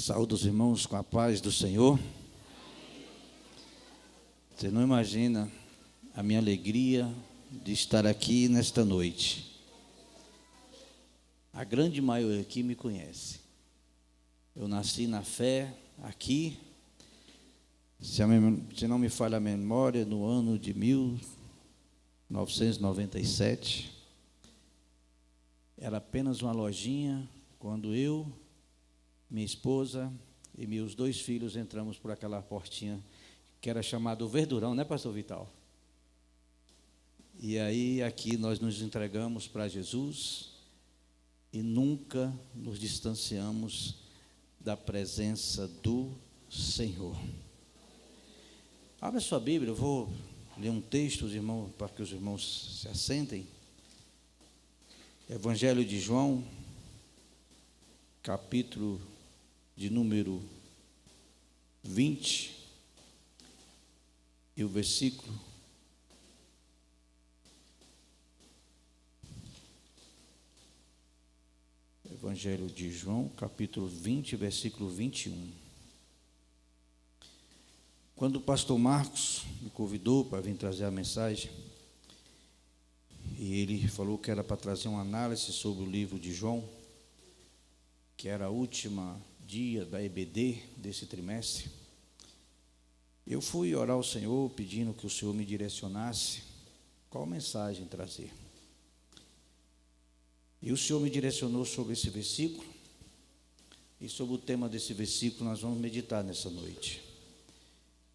Saúdo os irmãos com a paz do Senhor. Você não imagina a minha alegria de estar aqui nesta noite. A grande maioria aqui me conhece. Eu nasci na fé aqui, se não me falha a memória, no ano de 1997. Era apenas uma lojinha quando eu, minha esposa e meus 2 filhos entramos por aquela portinha que era chamado Verdurão, né, pastor Vital? E aí aqui nós nos entregamos para Jesus e nunca nos distanciamos da presença do Senhor. Abra sua Bíblia, eu vou ler um texto, os irmãos, para que os irmãos se assentem. Evangelho de João, capítulo de número 20, e o versículo Evangelho de João, capítulo 20, versículo 21. Quando o pastor Marcos me convidou para vir trazer a mensagem, e ele falou que era para trazer uma análise sobre o livro de João, que era a última dia da EBD desse trimestre, eu fui orar ao Senhor pedindo que o Senhor me direcionasse qual mensagem trazer. E o Senhor me direcionou sobre esse versículo, e sobre o tema desse versículo nós vamos meditar nessa noite.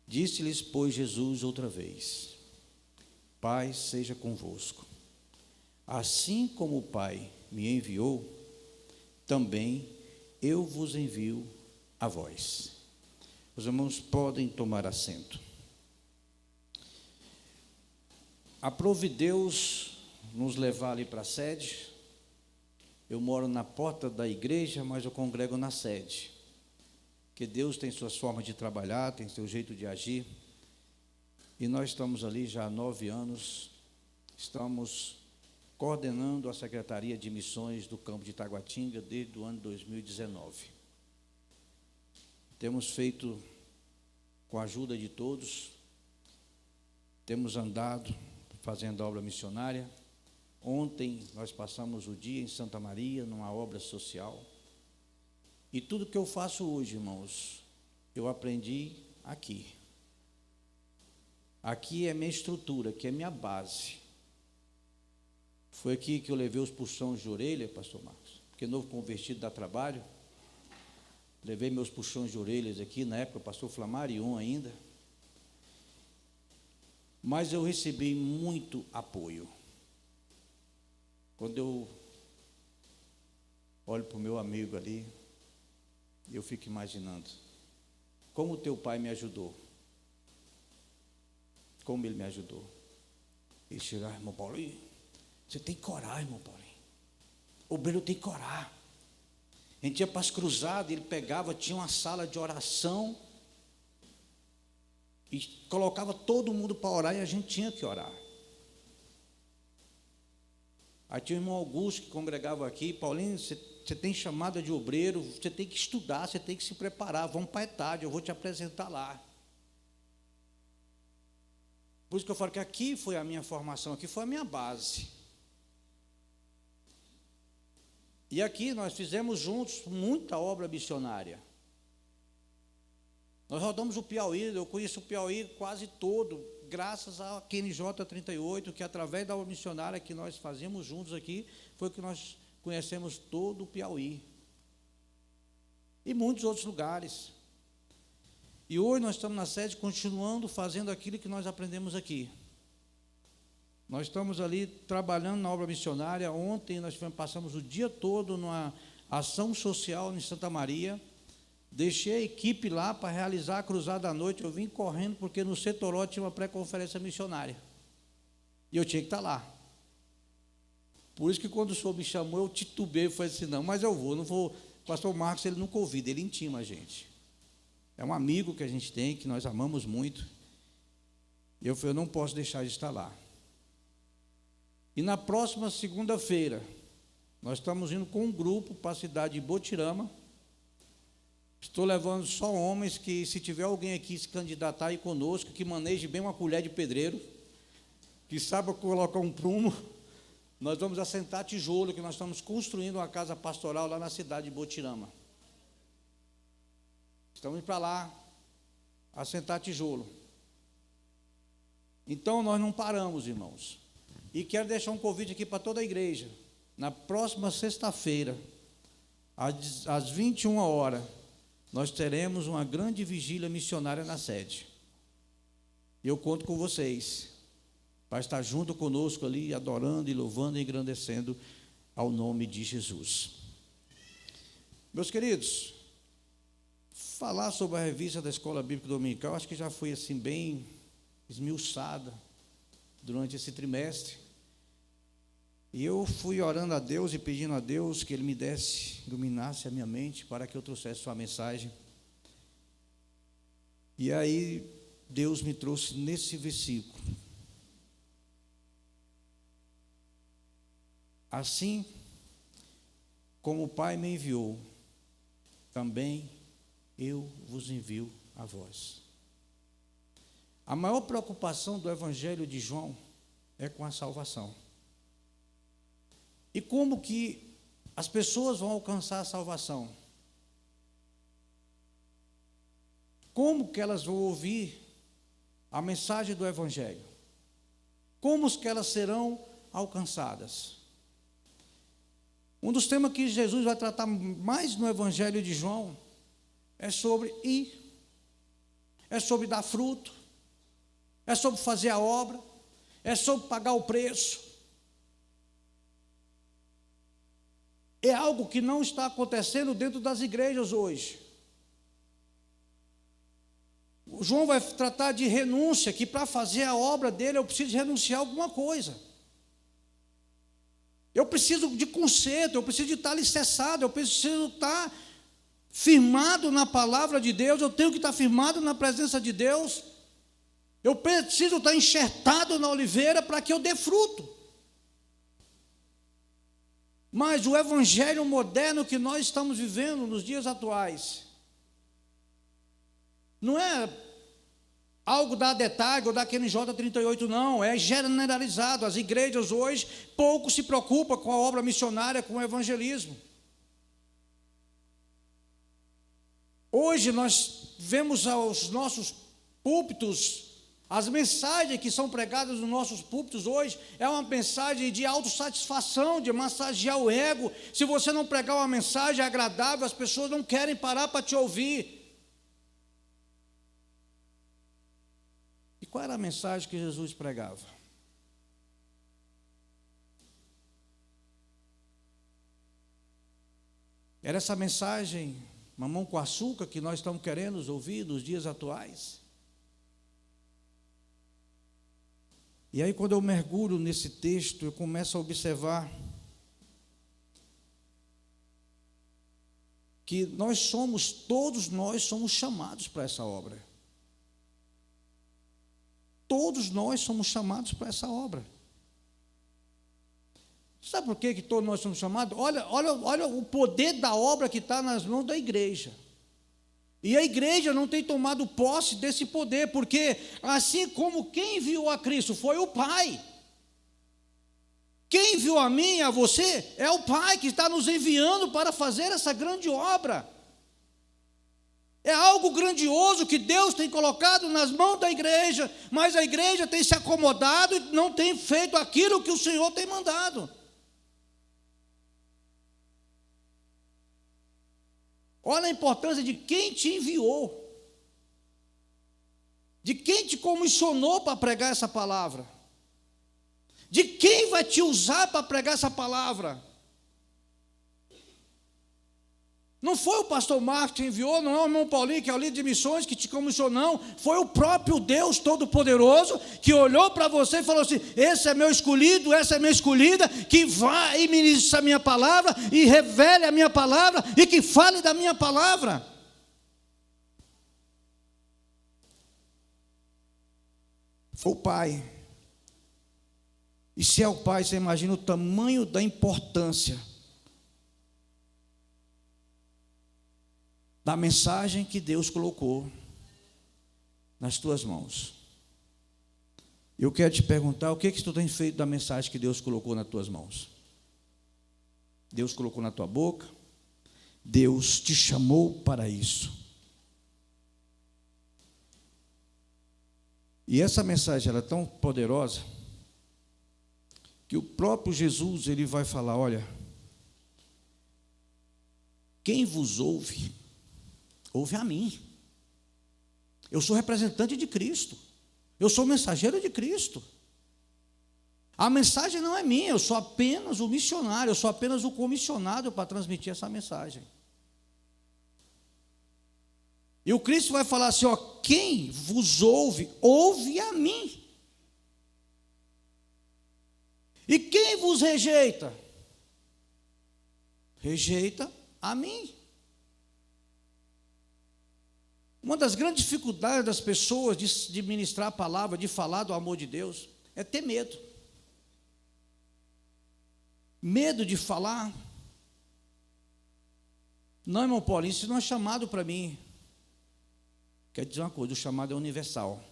Disse-lhes, pois, Jesus outra vez: Pai seja convosco. Assim como o Pai me enviou, também eu vos envio a vós. Os irmãos podem tomar assento. Aprove Deus nos levar ali para a sede. Eu moro na porta da igreja, mas eu congrego na sede. Porque Deus tem suas formas de trabalhar, tem seu jeito de agir. E nós estamos ali já há 9 anos, estamos coordenando a Secretaria de Missões do Campo de Taguatinga desde o ano 2019. Temos feito com a ajuda de todos, temos andado fazendo obra missionária. Ontem nós passamos o dia em Santa Maria, numa obra social. E tudo que eu faço hoje, irmãos, eu aprendi aqui. Aqui é minha estrutura, aqui é minha base. Foi aqui que eu levei os puxões de orelha, pastor Marcos, porque novo convertido dá trabalho. Levei meus puxões de orelhas aqui, na época o pastor Flamarion ainda. Mas eu recebi muito apoio. Quando eu olho para o meu amigo ali, eu fico imaginando como o teu pai me ajudou. Como ele me ajudou. Ele chegava, irmão Paulinho, você tem que orar, irmão Paulinho. O obreiro tem que orar. A gente ia para as cruzadas, ele pegava, tinha uma sala de oração e colocava todo mundo para orar e a gente tinha que orar. Aí tinha o irmão Augusto que congregava aqui: Paulinho, você tem chamada de obreiro, você tem que estudar, você tem que se preparar, vamos para a ETAD, eu vou te apresentar lá. Por isso que eu falo que aqui foi a minha formação, aqui foi a minha base. E aqui nós fizemos juntos muita obra missionária. Nós rodamos o Piauí, eu conheço o Piauí quase todo, graças à QNJ 38, que através da obra missionária que nós fazíamos juntos aqui, foi que nós conhecemos todo o Piauí. E muitos outros lugares. E hoje nós estamos na sede continuando fazendo aquilo que nós aprendemos aqui. Nós estamos ali trabalhando na obra missionária. Ontem nós passamos o dia todo numa ação social em Santa Maria. Deixei a equipe lá para realizar a cruzada à noite. Eu vim correndo porque no Setoró tinha uma pré-conferência missionária. E eu tinha que estar lá. Por isso que quando o senhor me chamou, eu titubei e falei assim, não, mas eu vou, não vou. O pastor Marcos, ele não convida, ele intima a gente. É um amigo que a gente tem, que nós amamos muito. E eu falei, eu não posso deixar de estar lá. E na próxima segunda-feira, nós estamos indo com um grupo para a cidade de Botirama. Estou levando só homens que, se tiver alguém aqui se candidatar aí conosco, que maneje bem uma colher de pedreiro, que saiba colocar um prumo, nós vamos assentar tijolo, que nós estamos construindo uma casa pastoral lá na cidade de Botirama. Estamos para lá assentar tijolo. Então, nós não paramos, irmãos. E quero deixar um convite aqui para toda a igreja. Na próxima sexta-feira, às 21 horas, nós teremos uma grande vigília missionária na sede. Eu conto com vocês, para estar junto conosco ali, adorando e louvando e engrandecendo ao nome de Jesus. Meus queridos, falar sobre a revista da Escola Bíblica Dominical, acho que já foi assim bem esmiuçada durante esse trimestre. E eu fui orando a Deus e pedindo a Deus que Ele me desse, iluminasse a minha mente para que eu trouxesse sua mensagem. E aí Deus me trouxe nesse versículo. Assim como o Pai me enviou, também eu vos envio a vós. A maior preocupação do Evangelho de João é com a salvação. E como que as pessoas vão alcançar a salvação? Como que elas vão ouvir a mensagem do Evangelho? Como que elas serão alcançadas? Um dos temas que Jesus vai tratar mais no Evangelho de João é sobre ir, é sobre dar fruto, é sobre fazer a obra, é sobre pagar o preço. É algo que não está acontecendo dentro das igrejas hoje. O João vai tratar de renúncia, que para fazer a obra dele eu preciso renunciar a alguma coisa. Eu preciso de conserto, eu preciso de estar alicerçado, eu preciso estar firmado na palavra de Deus, eu tenho que estar firmado na presença de Deus. Eu preciso estar enxertado na oliveira para que eu dê fruto. Mas o evangelho moderno que nós estamos vivendo nos dias atuais não é algo da ADETAG ou da QNJ 38, não, é generalizado. As igrejas hoje pouco se preocupam com a obra missionária, com o evangelismo. Hoje nós vemos aos nossos púlpitos, as mensagens que são pregadas nos nossos púlpitos hoje é uma mensagem de autossatisfação, de massagear o ego. Se você não pregar uma mensagem agradável, as pessoas não querem parar para te ouvir. E qual era a mensagem que Jesus pregava? Era essa mensagem, mamão com açúcar, que nós estamos querendo ouvir nos dias atuais? E aí, quando eu mergulho nesse texto, eu começo a observar que todos nós somos chamados para essa obra. Todos nós somos chamados para essa obra. Sabe por que todos nós somos chamados? Olha o poder da obra que está nas mãos da igreja. E a igreja não tem tomado posse desse poder, porque assim como quem enviou a Cristo foi o Pai, quem enviou a mim e a você é o Pai que está nos enviando para fazer essa grande obra. É algo grandioso que Deus tem colocado nas mãos da igreja, mas a igreja tem se acomodado e não tem feito aquilo que o Senhor tem mandado. Olha a importância de quem te enviou, de quem te comissionou para pregar essa palavra, de quem vai te usar para pregar essa palavra. Não foi o pastor Marcos que te enviou, não é o irmão Paulinho, que é o líder de missões, que te comissionou, não. Foi o próprio Deus Todo-Poderoso que olhou para você e falou assim: esse é meu escolhido, essa é minha escolhida, que vai e ministre a minha palavra, e revele a minha palavra, e que fale da minha palavra. Foi o Pai. E se é o Pai, você imagina o tamanho da importância da mensagem que Deus colocou nas tuas mãos. Eu quero te perguntar, o que tu tem feito da mensagem que Deus colocou nas tuas mãos? Deus colocou na tua boca, Deus te chamou para isso. E essa mensagem ela é tão poderosa que o próprio Jesus ele vai falar, olha, quem vos ouve, ouve a mim. Eu sou representante de Cristo. Eu sou mensageiro de Cristo. A mensagem não é minha, eu sou apenas o missionário, eu sou apenas o comissionado para transmitir essa mensagem. E o Cristo vai falar assim, ó, quem vos ouve, ouve a mim. E quem vos rejeita, rejeita a mim. Uma das grandes dificuldades das pessoas de ministrar a palavra, de falar do amor de Deus, é ter medo. Medo de falar. Não, irmão Paulo, isso não é chamado para mim. Quer dizer uma coisa, o chamado é universal.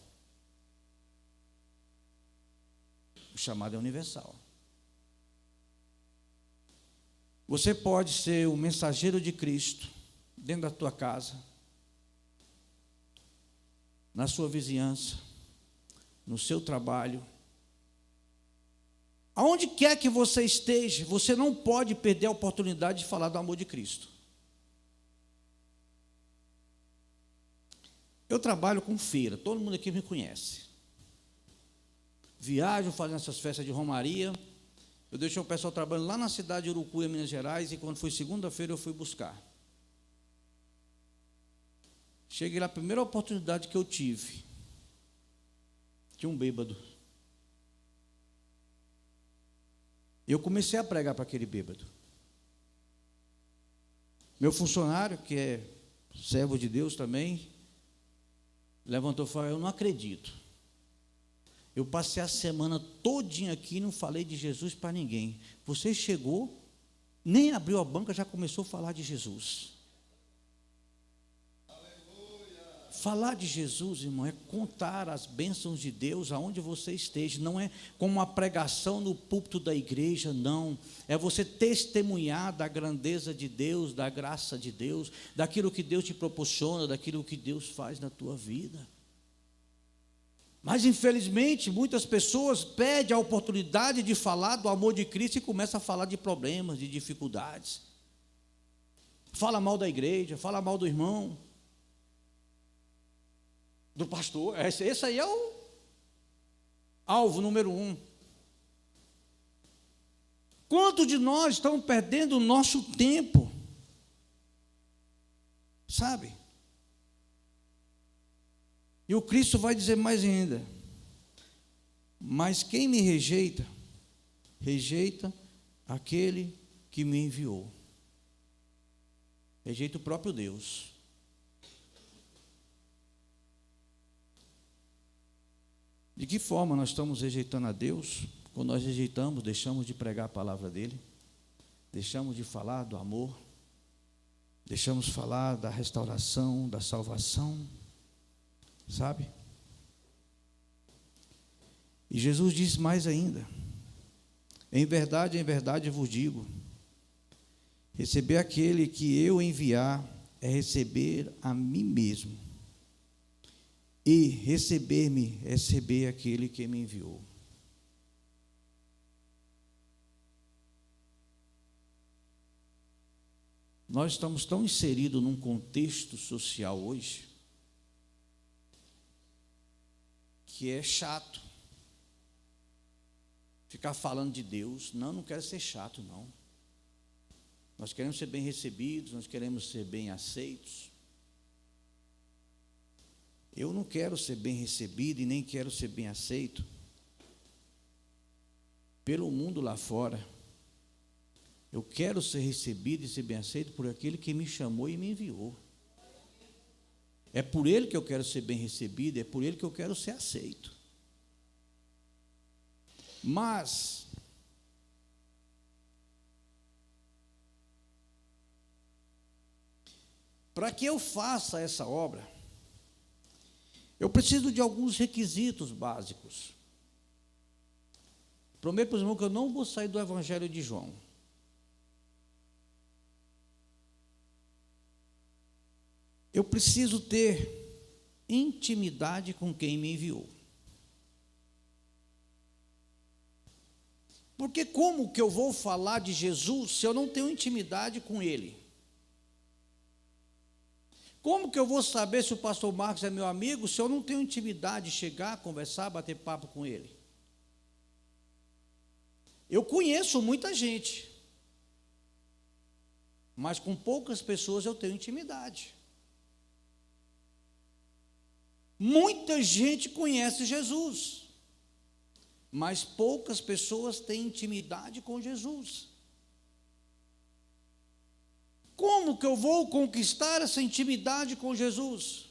O chamado é universal. Você pode ser o mensageiro de Cristo dentro da tua casa, na sua vizinhança, no seu trabalho, aonde quer que você esteja, você não pode perder a oportunidade de falar do amor de Cristo. Eu trabalho com feira, todo mundo aqui me conhece. Viajo fazendo essas festas de romaria. Eu deixei o pessoal trabalhando lá na cidade de Urucuia, Minas Gerais, e quando foi segunda-feira eu fui buscar. Cheguei lá, a primeira oportunidade que eu tive, tinha um bêbado. Eu comecei a pregar para aquele bêbado. Meu funcionário, que é servo de Deus também, levantou e falou, eu não acredito. Eu passei a semana todinha aqui e não falei de Jesus para ninguém. Você chegou, nem abriu a banca, já começou a falar de Jesus. Falar de Jesus, irmão, é contar as bênçãos de Deus aonde você esteja. Não é como uma pregação no púlpito da igreja, não. É você testemunhar da grandeza de Deus, da graça de Deus, daquilo que Deus te proporciona, daquilo que Deus faz na tua vida. Mas, infelizmente, muitas pessoas perdem a oportunidade de falar do amor de Cristo e começam a falar de problemas, de dificuldades. Fala mal da igreja, fala mal do irmão, do pastor. Esse aí é o alvo número 1. Quantos de nós estamos perdendo o nosso tempo? Sabe? E o Cristo vai dizer mais ainda, mas quem me rejeita, rejeita aquele que me enviou. Rejeita o próprio Deus. De que forma nós estamos rejeitando a Deus? Quando nós rejeitamos, deixamos de pregar a palavra dele, deixamos de falar do amor, deixamos de falar da restauração, da salvação, sabe? E Jesus diz mais ainda, em verdade vos digo, receber aquele que eu enviar é receber a mim mesmo. E receber-me é receber aquele que me enviou. Nós estamos tão inseridos num contexto social hoje que é chato ficar falando de Deus. Não quero ser chato, não. Nós queremos ser bem recebidos, nós queremos ser bem aceitos. Eu não quero ser bem recebido e nem quero ser bem aceito pelo mundo lá fora. Eu quero ser recebido e ser bem aceito por aquele que me chamou e me enviou. É por ele que eu quero ser bem recebido, é por ele que eu quero ser aceito. Mas Para que eu faça essa obra, eu preciso de alguns requisitos básicos. Prometo para os irmãos que eu não vou sair do Evangelho de João. Eu preciso ter intimidade com quem me enviou. Porque como que eu vou falar de Jesus se eu não tenho intimidade com Ele? Como que eu vou saber se o pastor Marcos é meu amigo se eu não tenho intimidade de chegar, conversar, bater papo com ele? Eu conheço muita gente, mas com poucas pessoas eu tenho intimidade. Muita gente conhece Jesus, mas poucas pessoas têm intimidade com Jesus. Como que eu vou conquistar essa intimidade com Jesus?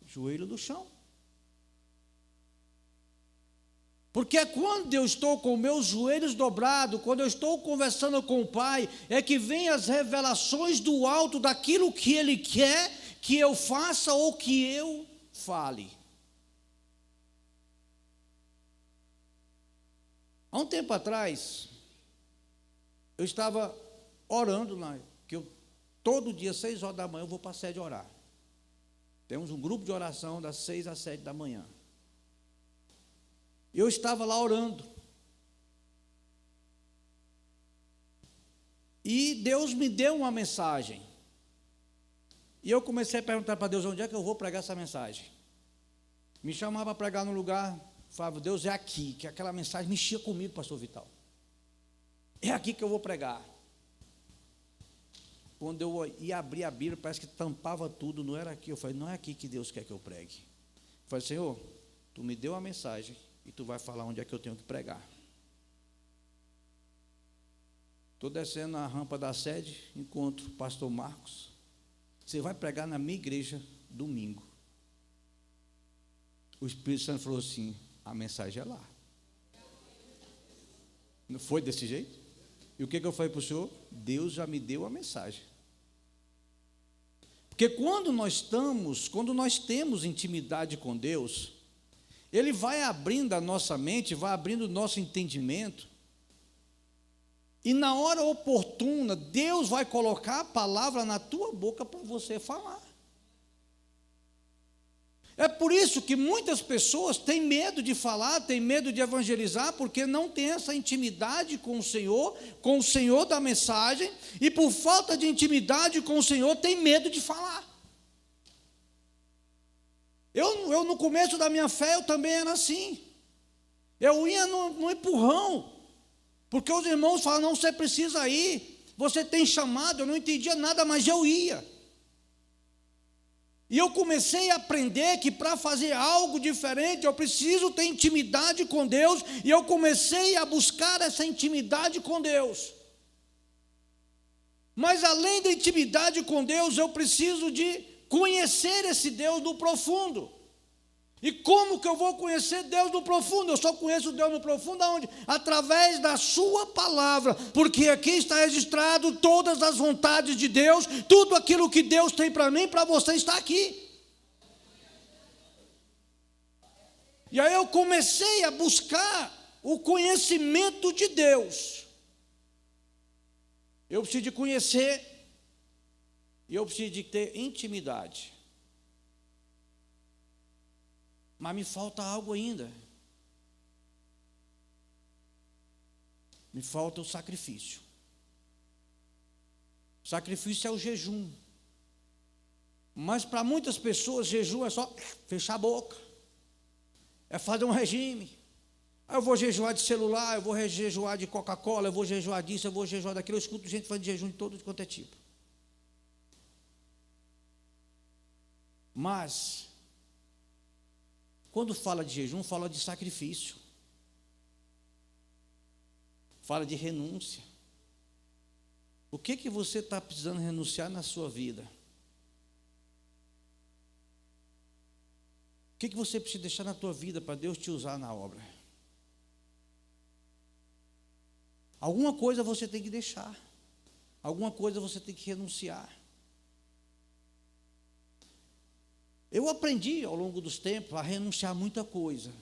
Joelho no chão. Porque é quando eu estou com meus joelhos dobrados, quando eu estou conversando com o Pai, é que vem as revelações do alto daquilo que Ele quer que eu faça ou que eu fale. Há um tempo atrás, eu estava orando, que eu, todo dia, 6 horas da manhã, eu vou para a sede orar. Temos um grupo de oração das 6 às 7 da manhã. Eu estava lá orando. E Deus me deu uma mensagem. E eu comecei a perguntar para Deus, onde é que eu vou pregar essa mensagem? Me chamava para pregar no lugar, falava, Deus, é aqui, que aquela mensagem mexia comigo, pastor Vital. É aqui que eu vou pregar. Quando eu ia abrir a Bíblia, parece que tampava tudo, não era aqui. Eu falei, não é aqui que Deus quer que eu pregue. Eu falei, Senhor, tu me deu a mensagem e tu vai falar onde é que eu tenho que pregar. Estou descendo a rampa da sede, encontro o pastor Marcos. Você vai pregar na minha igreja domingo. O Espírito Santo falou assim, a mensagem é lá. Não foi desse jeito? E o que eu falei para o senhor? Deus já me deu a mensagem. Porque quando nós temos intimidade com Deus, Ele vai abrindo a nossa mente, vai abrindo o nosso entendimento, e na hora oportuna, Deus vai colocar a palavra na tua boca para você falar. É por isso que muitas pessoas têm medo de falar, têm medo de evangelizar, porque não tem essa intimidade com o Senhor da mensagem, e por falta de intimidade com o Senhor, tem medo de falar. Eu no começo da minha fé, eu também era assim. Eu ia no empurrão, porque os irmãos falam, não, você precisa ir, você tem chamado, eu não entendia nada, mas eu ia. E eu comecei a aprender que para fazer algo diferente, eu preciso ter intimidade com Deus, e eu comecei a buscar essa intimidade com Deus. Mas além da intimidade com Deus, eu preciso de conhecer esse Deus no profundo. E como que eu vou conhecer Deus no profundo? Eu só conheço Deus no profundo aonde? Através da sua palavra, porque aqui está registrado todas as vontades de Deus, tudo aquilo que Deus tem para mim, para você está aqui. E aí eu comecei a buscar o conhecimento de Deus. Eu preciso de conhecer, e eu preciso de ter intimidade. Mas me falta algo ainda. Me falta o sacrifício. O sacrifício é o jejum. Mas para muitas pessoas, jejum é só fechar a boca. É fazer um regime. Eu vou jejuar de celular, eu vou jejuar de Coca-Cola, eu vou jejuar disso, eu vou jejuar daquilo. Eu escuto gente falando de jejum de todo quanto é tipo. Mas quando fala de jejum, fala de sacrifício. Fala de renúncia. O que você está precisando renunciar na sua vida? O que você precisa deixar na tua vida para Deus te usar na obra? Alguma coisa você tem que deixar. Alguma coisa você tem que renunciar. Eu aprendi ao longo dos tempos a renunciar a muita coisa.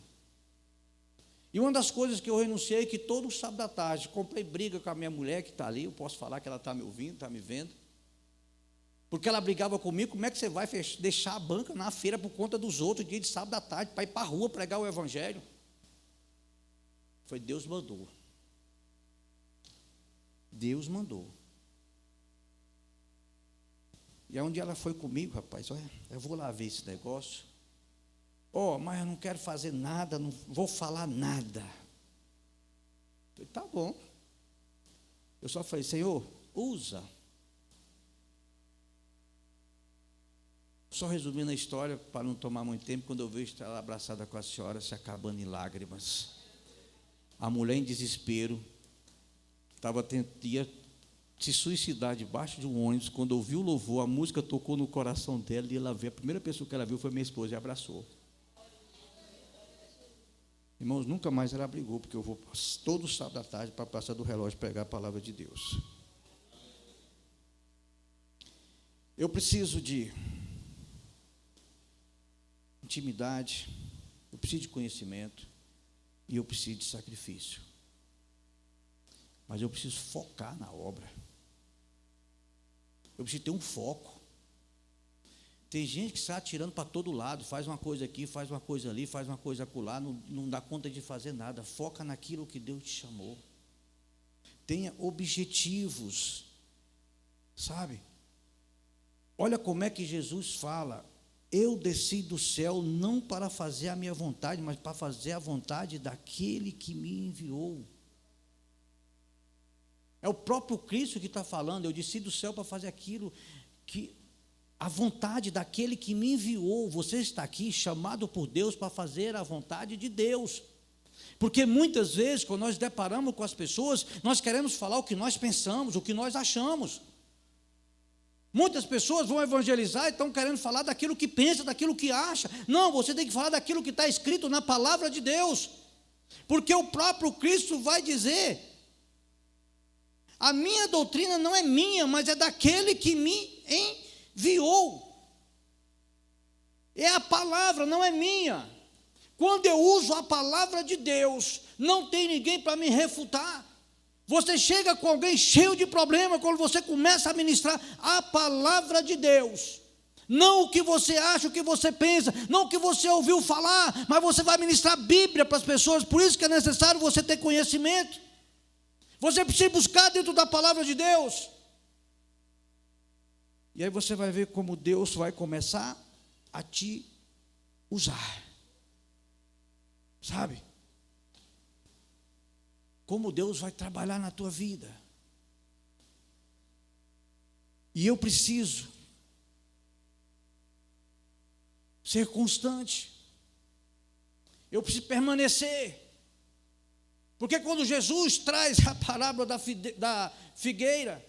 E uma das coisas que eu renunciei, que todo sábado à tarde, comprei briga com a minha mulher que está ali, eu posso falar que ela está me ouvindo, está me vendo, porque ela brigava comigo, como é que você vai deixar a banca na feira por conta dos outros, dia de sábado à tarde, para ir para a rua pregar o evangelho? Foi Deus mandou. Deus mandou. E aí um dia ela foi comigo, rapaz, olha, eu vou lá ver esse negócio. Mas eu não quero fazer nada, não vou falar nada. Eu falei, tá bom. Eu só falei, Senhor, usa. Só resumindo a história, para não tomar muito tempo, quando eu vejo ela abraçada com a senhora, se acabando em lágrimas. A mulher em desespero, ia se suicidar debaixo de um ônibus. Quando ouviu o louvor, a música tocou no coração dela, e ela veio, a primeira pessoa que ela viu foi minha esposa, e abraçou. Irmãos, nunca mais ela brigou, porque eu vou todo sábado à tarde para passar do relógio pregar a palavra de Deus. Eu preciso de intimidade, eu preciso de conhecimento e eu preciso de sacrifício. Mas eu preciso focar na obra. Eu preciso ter um foco. Tem gente que está atirando para todo lado, faz uma coisa aqui, faz uma coisa ali, faz uma coisa acolá, não dá conta de fazer nada. Foca naquilo que Deus te chamou. Tenha objetivos, sabe? Olha como é que Jesus fala: eu desci do céu não para fazer a minha vontade, mas para fazer a vontade daquele que me enviou. É o próprio Cristo que está falando: eu desci do céu para fazer aquilo que a vontade daquele que me enviou. Você está aqui chamado por Deus para fazer a vontade de Deus. Porque muitas vezes, quando nós deparamos com as pessoas, nós queremos falar o que nós pensamos, o que nós achamos. Muitas pessoas vão evangelizar e estão querendo falar daquilo que pensa, daquilo que acha. Não, você tem que falar daquilo que está escrito na palavra de Deus. Porque o próprio Cristo vai dizer: a minha doutrina não é minha, mas é daquele que me enviou. É a palavra, não é minha. Quando eu uso a palavra de Deus, não tem ninguém para me refutar. Você chega com alguém cheio de problema, quando você começa a ministrar a palavra de Deus, não o que você acha, o que você pensa, não o que você ouviu falar, mas você vai ministrar a Bíblia para as pessoas. Por isso que é necessário você ter conhecimento. Você precisa buscar dentro da palavra de Deus. E aí você vai ver como Deus vai começar a te usar. Sabe? Como Deus vai trabalhar na tua vida. E eu preciso ser constante. Eu preciso permanecer. Porque quando Jesus traz a parábola da figueira: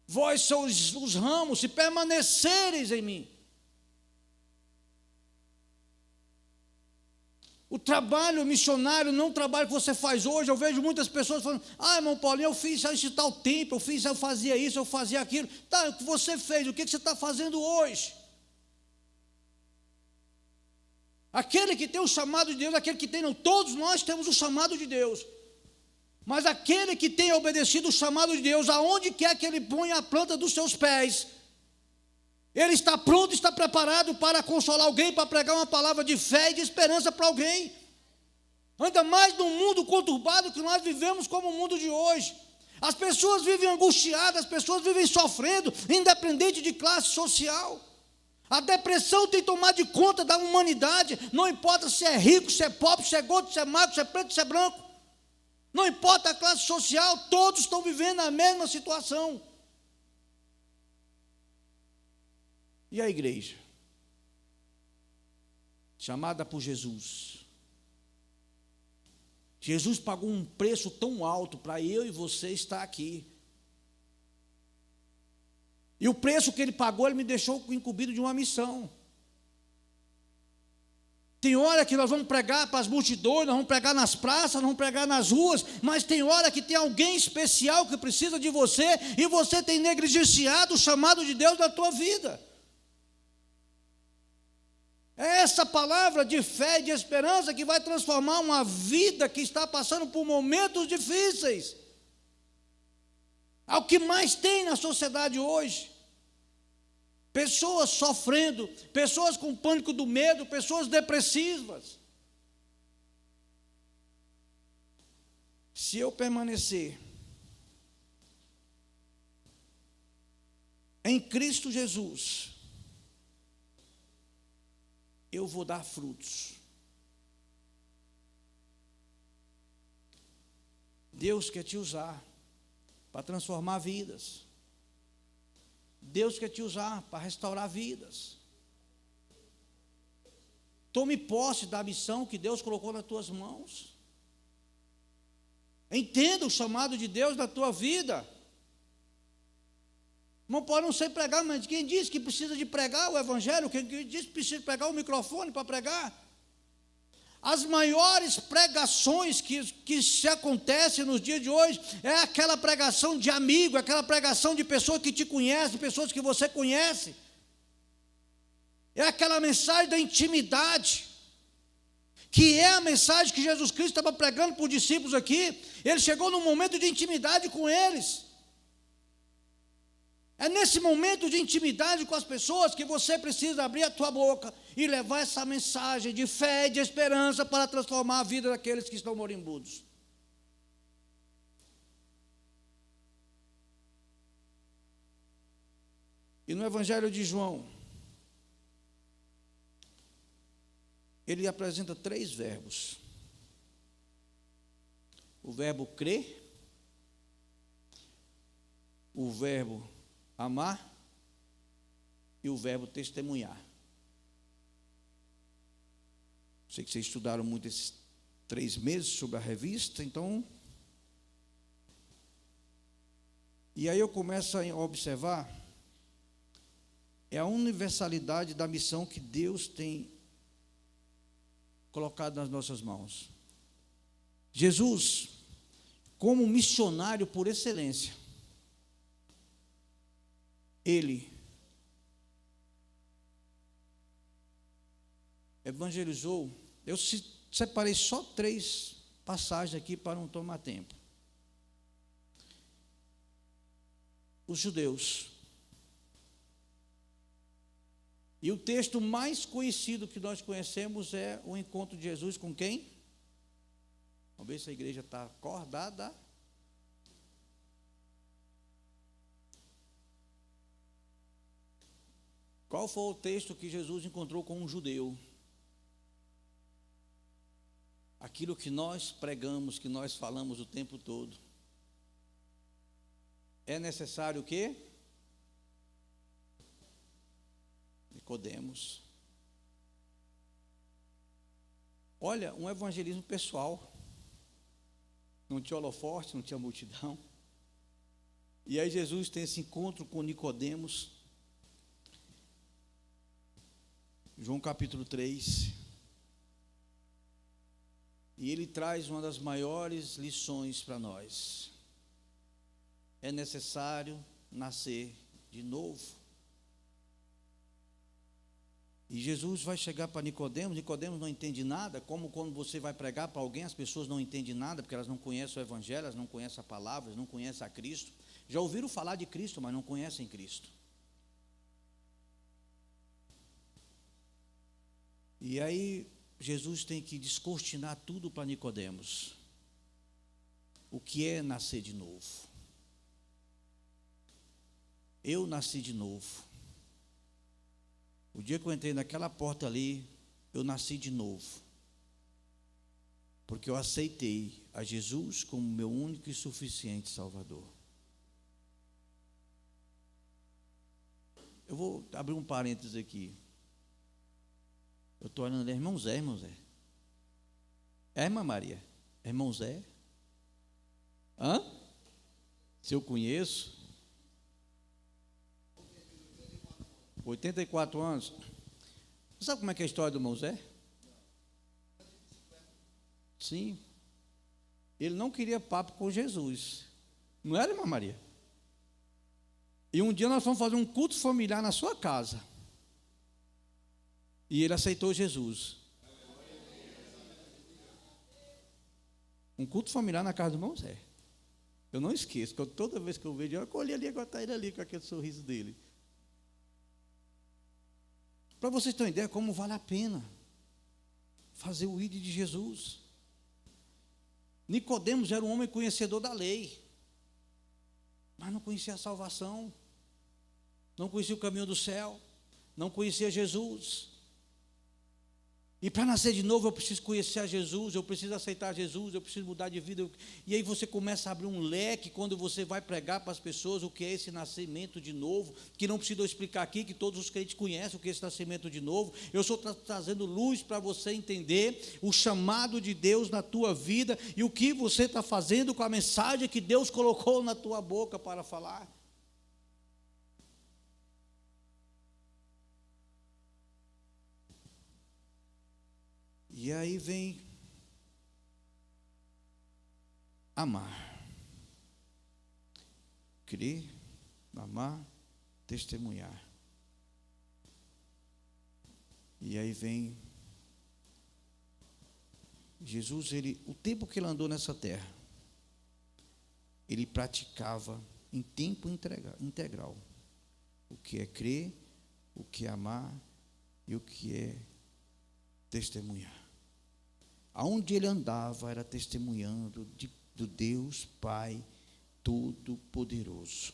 vós sois os ramos, se permanecereis em mim. O trabalho missionário não é um trabalho que você faz hoje. Eu vejo muitas pessoas falando: irmão Paulinho, eu fiz isso tal tempo, eu fazia isso, eu fazia aquilo. Tá, o que você fez, o que você está fazendo hoje? Aquele que tem o chamado de Deus, aquele que tem, não, todos nós temos o chamado de Deus. Mas aquele que tem obedecido o chamado de Deus, aonde quer que ele ponha a planta dos seus pés, ele está pronto, está preparado para consolar alguém, para pregar uma palavra de fé e de esperança para alguém. Ainda mais num mundo conturbado que nós vivemos, como o mundo de hoje. As pessoas vivem angustiadas, as pessoas vivem sofrendo, independente de classe social. A depressão tem tomado de conta da humanidade. Não importa se é rico, se é pobre, se é gordo, se é magro, se é preto, se é branco. Não importa a classe social, todos estão vivendo a mesma situação. E a igreja, chamada por Jesus. Jesus pagou um preço tão alto para eu e você estar aqui. E o preço que ele pagou, ele me deixou incumbido de uma missão. Tem hora que nós vamos pregar para as multidões, nós vamos pregar nas praças, nós vamos pregar nas ruas, mas tem hora que tem alguém especial que precisa de você, e você tem negligenciado o chamado de Deus na tua vida. É essa palavra de fé e de esperança que vai transformar uma vida que está passando por momentos difíceis. É o que mais tem na sociedade hoje. Pessoas sofrendo, pessoas com pânico do medo, pessoas depressivas. Se eu permanecer em Cristo Jesus, eu vou dar frutos. Deus quer te usar para transformar vidas. Deus quer te usar para restaurar vidas. Tome posse da missão que Deus colocou nas tuas mãos. Entenda o chamado de Deus na tua vida. Não pode não ser pregar, mas quem diz que precisa de pregar o evangelho? Quem diz que precisa de pegar o microfone para pregar? As maiores pregações que se acontecem nos dias de hoje é aquela pregação de amigo, aquela pregação de pessoas que te conhecem, pessoas que você conhece. É aquela mensagem da intimidade, que é a mensagem que Jesus Cristo estava pregando para os discípulos aqui. Ele chegou num momento de intimidade com eles. É nesse momento de intimidade com as pessoas que você precisa abrir a tua boca e levar essa mensagem de fé e de esperança para transformar a vida daqueles que estão moribundos. E no Evangelho de João, ele apresenta 3 verbos. O verbo crer, o verbo amar e o verbo testemunhar. Sei que vocês estudaram muito esses 3 meses sobre a revista, então. E aí eu começo a observar a universalidade da missão que Deus tem colocado nas nossas mãos. Jesus, como missionário por excelência, ele evangelizou. Eu separei só 3 passagens aqui para não tomar tempo. Os judeus. E o texto mais conhecido que nós conhecemos é o encontro de Jesus com quem? Vamos ver se a igreja está acordada. Qual foi o texto que Jesus encontrou com um judeu? Aquilo que nós pregamos, que nós falamos o tempo todo. É necessário o quê? Nicodemos. Olha, um evangelismo pessoal. Não tinha holofote, não tinha multidão. E aí Jesus tem esse encontro com Nicodemos. João capítulo 3. E ele traz uma das maiores lições para nós. É necessário nascer de novo. E Jesus vai chegar para Nicodemos. Nicodemos não entende nada, como quando você vai pregar para alguém, as pessoas não entendem nada, porque elas não conhecem o evangelho, elas não conhecem a palavra, elas não conhecem a Cristo. Já ouviram falar de Cristo, mas não conhecem Cristo. E aí Jesus tem que descortinar tudo para Nicodemos. O que é nascer de novo? Eu nasci de novo. O dia que eu entrei naquela porta ali, eu nasci de novo. Porque eu aceitei a Jesus como meu único e suficiente Salvador. Eu vou abrir um parênteses aqui. Eu estou olhando, irmão Zé, irmão Zé. É, irmã Maria? É irmão Zé? Hã? Se eu conheço? 84 anos. Você sabe como é que é a história do irmão Zé? assim, ele não queria papo com Jesus. Não era, irmã Maria? E um dia nós fomos fazer um culto familiar na sua casa. E ele aceitou Jesus. Um culto familiar na casa do irmão Zé. Eu não esqueço, que toda vez que eu vejo, eu olhei ali, agora está ele ali com aquele sorriso dele. Para vocês terem ideia como vale a pena fazer o ID de Jesus. Nicodemos era um homem conhecedor da lei, mas não conhecia a salvação, não conhecia o caminho do céu, não conhecia Jesus. E para nascer de novo eu preciso conhecer a Jesus, eu preciso aceitar Jesus, eu preciso mudar de vida. E aí você começa a abrir um leque quando você vai pregar para as pessoas o que é esse nascimento de novo, que não precisa eu explicar aqui, que todos os crentes conhecem o que é esse nascimento de novo. Eu estou trazendo luz para você entender o chamado de Deus na tua vida e o que você está fazendo com a mensagem que Deus colocou na tua boca para falar. E aí vem amar, crer, amar, testemunhar. E aí vem Jesus, o tempo que ele andou nessa terra, ele praticava em tempo integral o que é crer, o que é amar e o que é testemunhar. Aonde ele andava era testemunhando do Deus Pai Todo-Poderoso.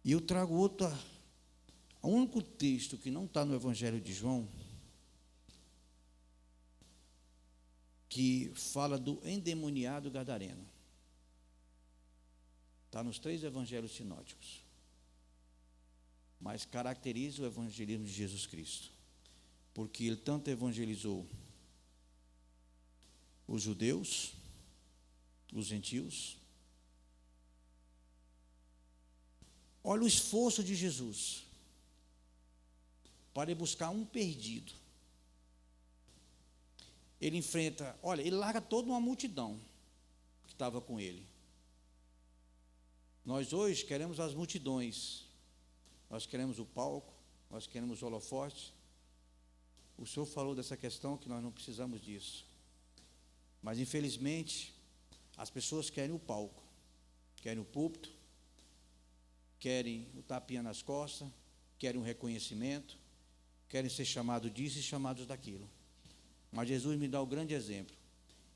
E eu trago o único texto que não está no Evangelho de João, que fala do endemoniado gadareno. Está nos 3 evangelhos sinóticos. Mas caracteriza o evangelismo de Jesus Cristo. Porque ele tanto evangelizou os judeus, os gentios. Olha o esforço de Jesus para ir buscar um perdido. Ele enfrenta, olha, ele larga toda uma multidão que estava com ele. Nós hoje queremos as multidões, nós queremos o palco, nós queremos o holofote. O senhor falou dessa questão que nós não precisamos disso. Mas infelizmente, as pessoas querem o palco, querem o púlpito, querem o tapinha nas costas, querem um reconhecimento, querem ser chamados disso e chamados daquilo. Mas Jesus me dá o grande exemplo.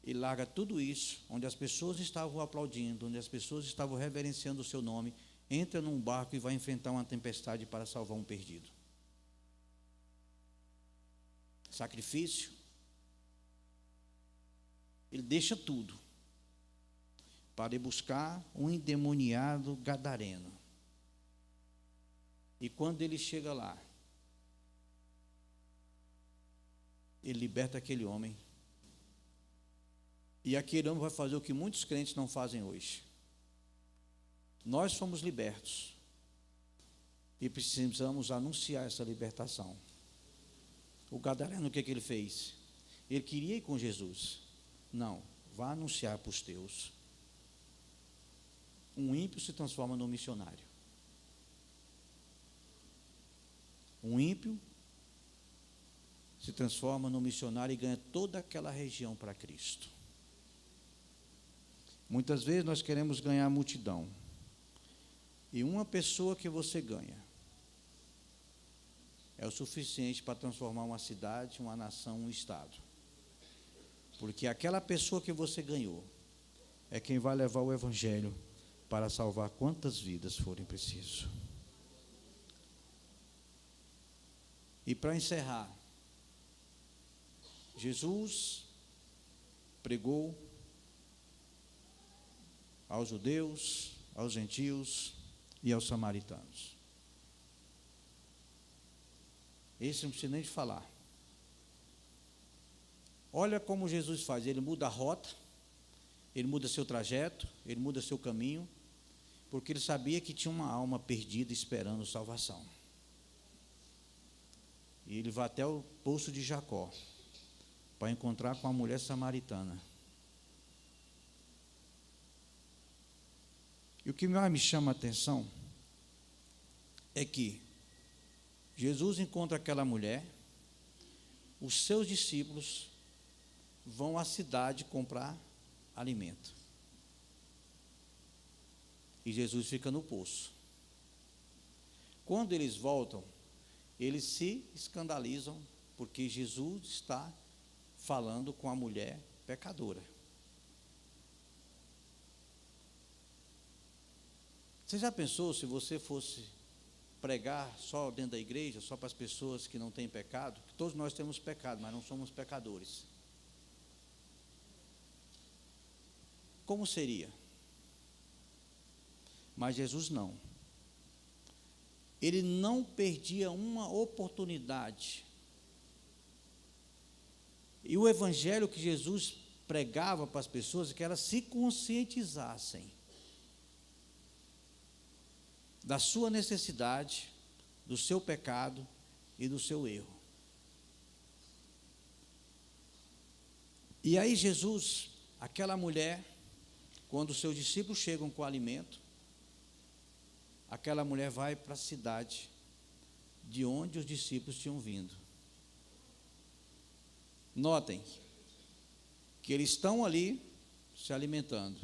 Ele larga tudo isso, onde as pessoas estavam aplaudindo, onde as pessoas estavam reverenciando o seu nome, entra num barco e vai enfrentar uma tempestade para salvar um perdido. Sacrifício, ele deixa tudo para ir buscar um endemoniado gadareno. E quando ele chega lá, ele liberta aquele homem. E aquele homem vai fazer o que muitos crentes não fazem hoje. Nós fomos libertos e precisamos anunciar essa libertação. O gadareno, o que ele fez? Ele queria ir com Jesus. Não, vá anunciar para os teus. Um ímpio se transforma num missionário. Um ímpio se transforma num missionário e ganha toda aquela região para Cristo. Muitas vezes nós queremos ganhar a multidão. E uma pessoa que você ganha é o suficiente para transformar uma cidade, uma nação, um estado. Porque aquela pessoa que você ganhou é quem vai levar o evangelho para salvar quantas vidas forem preciso. E para encerrar, Jesus pregou aos judeus, aos gentios e aos samaritanos. Esse não precisa nem de falar. Olha como Jesus faz, ele muda a rota, ele muda seu trajeto, ele muda seu caminho, porque ele sabia que tinha uma alma perdida esperando salvação. E ele vai até o poço de Jacó, para encontrar com a mulher samaritana. E o que mais me chama a atenção é que Jesus encontra aquela mulher, os seus discípulos vão à cidade comprar alimento. E Jesus fica no poço. Quando eles voltam, eles se escandalizam, porque Jesus está falando com a mulher pecadora. Você já pensou se você fosse pregar só dentro da igreja, só para as pessoas que não têm pecado? Todos nós temos pecado, mas não somos pecadores. Como seria? Mas Jesus não. Ele não perdia uma oportunidade. E o evangelho que Jesus pregava para as pessoas é que elas se conscientizassem da sua necessidade, do seu pecado e do seu erro. E aí Jesus, aquela mulher, quando os seus discípulos chegam com o alimento, aquela mulher vai para a cidade de onde os discípulos tinham vindo. Notem que eles estão ali se alimentando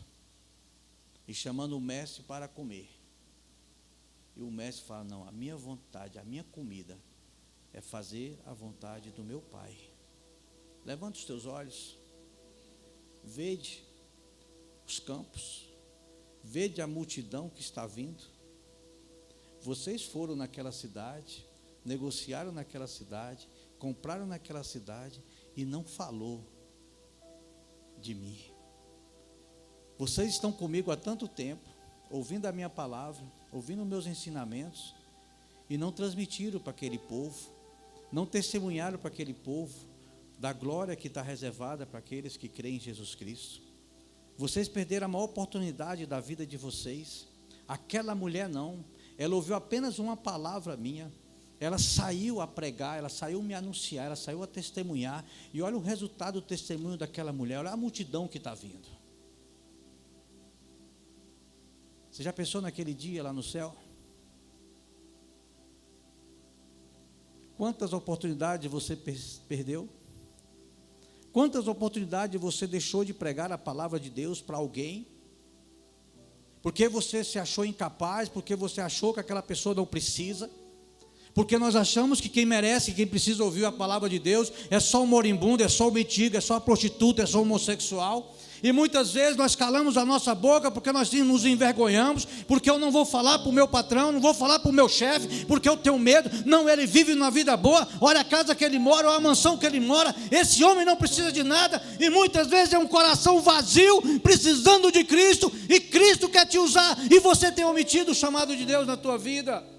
e chamando o mestre para comer. E o mestre fala: não, a minha vontade, a minha comida é fazer a vontade do meu Pai. Levanta os teus olhos, vede os campos, vede a multidão que está vindo. Vocês foram naquela cidade, negociaram naquela cidade, compraram naquela cidade e não falou de mim. Vocês estão comigo há tanto tempo, ouvindo a minha palavra, ouvindo meus ensinamentos, e não transmitiram para aquele povo, não testemunharam para aquele povo da glória que está reservada para aqueles que creem em Jesus Cristo. Vocês perderam a maior oportunidade da vida de vocês. Aquela mulher não, ela ouviu apenas uma palavra minha, ela saiu a pregar, ela saiu a me anunciar, ela saiu a testemunhar, e olha o resultado do testemunho daquela mulher, olha a multidão que está vindo. Você já pensou naquele dia lá no céu? Quantas oportunidades você perdeu? Quantas oportunidades você deixou de pregar a palavra de Deus para alguém? Porque você se achou incapaz, porque você achou que aquela pessoa não precisa, porque nós achamos que quem merece, quem precisa ouvir a palavra de Deus é só um moribundo, é só um mendigo, é só uma prostituta, é só um homossexual. E muitas vezes nós calamos a nossa boca porque nós nos envergonhamos, porque eu não vou falar para o meu patrão, não vou falar para o meu chefe, porque eu tenho medo. Não, ele vive numa vida boa, olha a casa que ele mora, olha a mansão que ele mora. Esse homem não precisa de nada, e muitas vezes é um coração vazio, precisando de Cristo, e Cristo quer te usar, e você tem omitido o chamado de Deus na tua vida.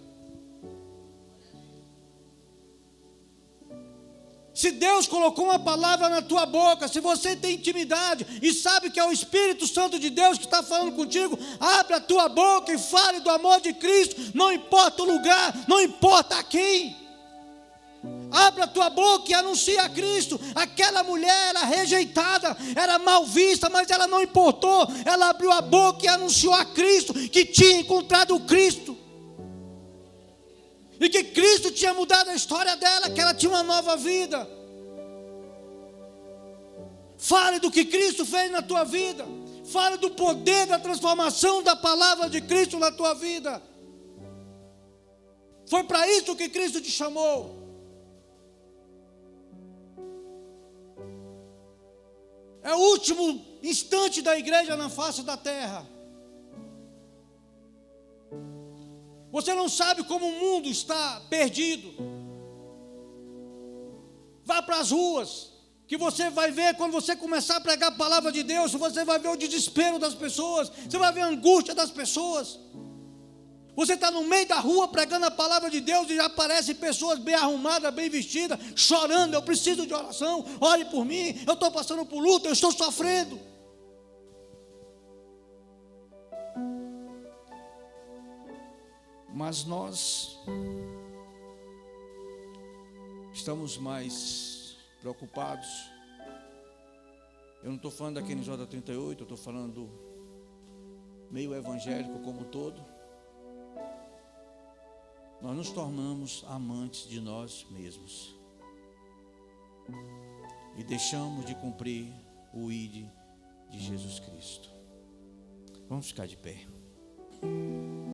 Se Deus colocou uma palavra na tua boca, se você tem intimidade e sabe que é o Espírito Santo de Deus que está falando contigo, abre a tua boca e fale do amor de Cristo, não importa o lugar, não importa a quem. Abre a tua boca e anuncia a Cristo. Aquela mulher era rejeitada, era mal vista, mas ela não importou, ela abriu a boca e anunciou a Cristo, que tinha encontrado o Cristo. E que Cristo tinha mudado a história dela, que ela tinha uma nova vida. Fale do que Cristo fez na tua vida. Fale do poder da transformação da palavra de Cristo na tua vida. Foi para isso que Cristo te chamou. É o último instante da igreja na face da terra. Você não sabe como o mundo está perdido. Vá para as ruas, que você vai ver, quando você começar a pregar a palavra de Deus, você vai ver o desespero das pessoas, você vai ver a angústia das pessoas. Você está no meio da rua pregando a palavra de Deus e aparecem pessoas bem arrumadas, bem vestidas, chorando: eu preciso de oração, ore por mim, eu estou passando por luta, eu estou sofrendo. Mas nós estamos mais preocupados Eu não estou falando da QNJ 38, eu estou falando do meio evangélico como um todo. Nós nos tornamos amantes de nós mesmos e deixamos de cumprir o ID de Jesus Cristo. Vamos ficar de pé.